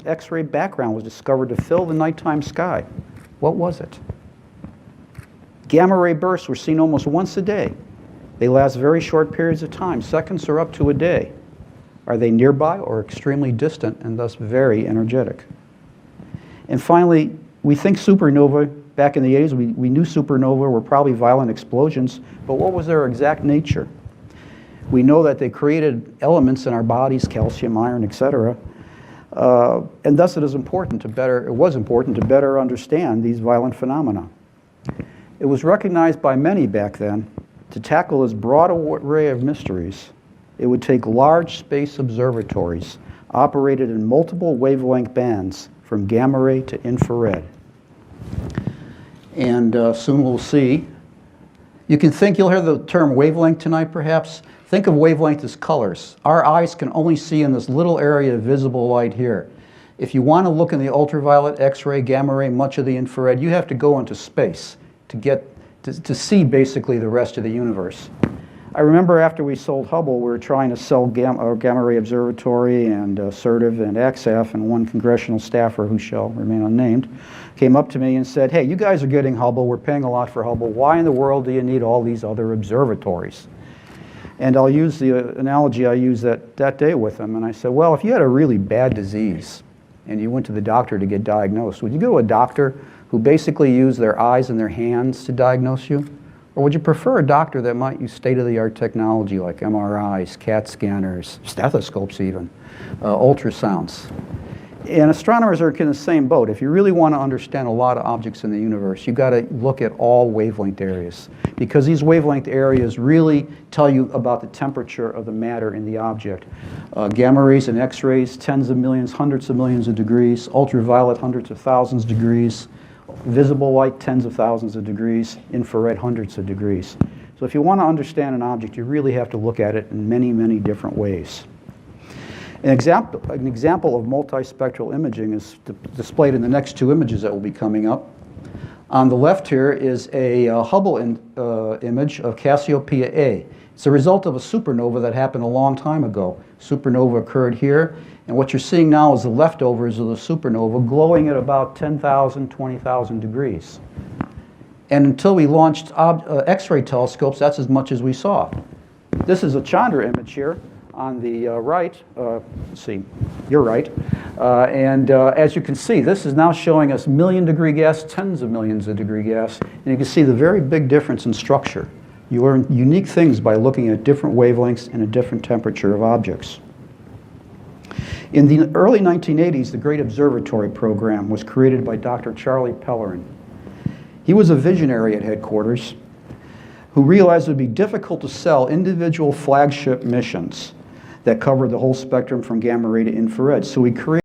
X-ray background was discovered to fill the nighttime sky. What was it? Gamma ray bursts were seen almost once a day. They last very short periods of time, seconds or up to a day. Are they nearby or extremely distant and thus very energetic? And finally, we think supernova, back in the 80s, we knew supernova were probably violent explosions, but what was their exact nature? We know that they created elements in our bodies, calcium, iron, etc. And thus it was important to better understand these violent phenomena. It was recognized by many back then to tackle this broad array of mysteries, it would take large space observatories operated in multiple wavelength bands from gamma ray to infrared. And soon we'll see. You'll hear the term wavelength tonight perhaps. Think of wavelength as colors. Our eyes can only see in this little area of visible light here. If you want to look in the ultraviolet, X-ray, gamma ray, much of the infrared, you have to go into space to see basically the rest of the universe. I remember after we sold Hubble, we were trying to sell Gamma Ray Observatory and SERTIV and AXAF, and one congressional staffer, who shall remain unnamed, came up to me and said, hey, you guys are getting Hubble, we're paying a lot for Hubble, why in the world do you need all these other observatories? And I'll use the analogy I used that day with him, and I said, well, if you had a really bad disease and you went to the doctor to get diagnosed, would you go to a doctor who basically used their eyes and their hands to diagnose you? Or would you prefer a doctor that might use state-of-the-art technology like MRIs, CAT scanners, stethoscopes even, ultrasounds? And astronomers are in the same boat. If you really want to understand a lot of objects in the universe, you've got to look at all wavelength areas, because these wavelength areas really tell you about the temperature of the matter in the object. Gamma rays and X-rays, tens of millions, hundreds of millions of degrees, ultraviolet, hundreds of thousands of degrees, visible light, tens of thousands of degrees, infrared, hundreds of degrees. So if you want to understand an object, you really have to look at it in many, many different ways. An example of multispectral imaging is displayed in the next two images that will be coming up. On the left here is a Hubble image of Cassiopeia A. It's a result of a supernova that happened a long time ago. Supernova occurred here, and what you're seeing now is the leftovers of the supernova glowing at about 10,000, 20,000 degrees. And until we launched X-ray telescopes, that's as much as we saw. This is a Chandra image here on the right. Let's see, you're right. As you can see, this is now showing us million-degree gas, tens of millions of degree gas, and you can see the very big difference in structure. You learn unique things by looking at different wavelengths and a different temperature of objects. In the early 1980s, the Great Observatory Program was created by Dr. Charlie Pellerin. He was a visionary at headquarters who realized it would be difficult to sell individual flagship missions that covered the whole spectrum from gamma ray to infrared. So he created